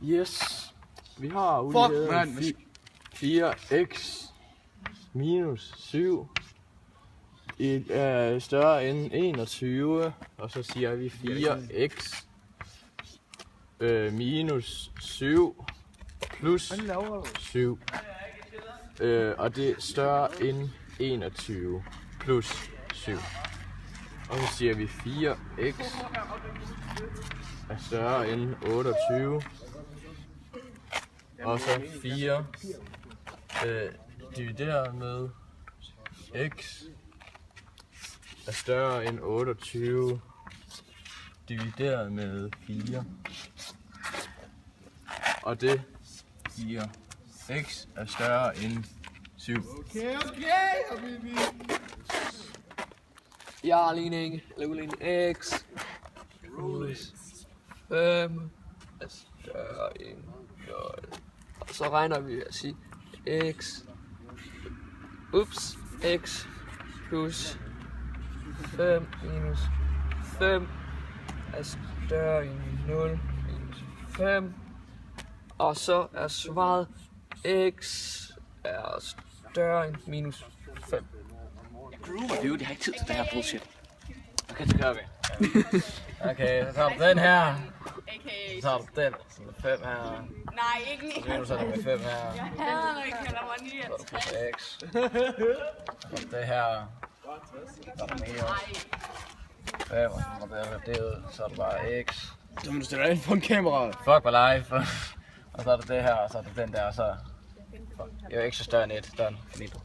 Yes. Vi har uligheden 4x minus 7 er større end 21, og så siger vi 4x minus 7 plus 7, og det er større end 21 plus 7. Og så siger vi 4x er større end 28, og så 4 divideret med x er større end 28 divideret med 4, og det giver x er større end 7. Okay, habibi. Jeg ligning, eller udligning x plus 5 er større end 0. Og så regner vi at sige x plus 5 minus 5 er større end 0 minus 5. Og så er svaret x er større end minus 5. Groover, dude. Jeg har ikke tid til det her bullshit. Okay, så kører vi. Okay, så tager du den her. Så tager du den, så er 5 her. Nej, ikke lige. Så nu så er der med 5 her. Jeg hader, når I kalder mig 69. Så er der plus x. Så det her. Så er der minus 5, og så må det ud. Så er der bare x. Så må du stille dig ind på en kamera. Fuck my life. Og så er der det her, og så er der den der, og så... Fuck. Jeg er ikke så større end 1. Done. Finito.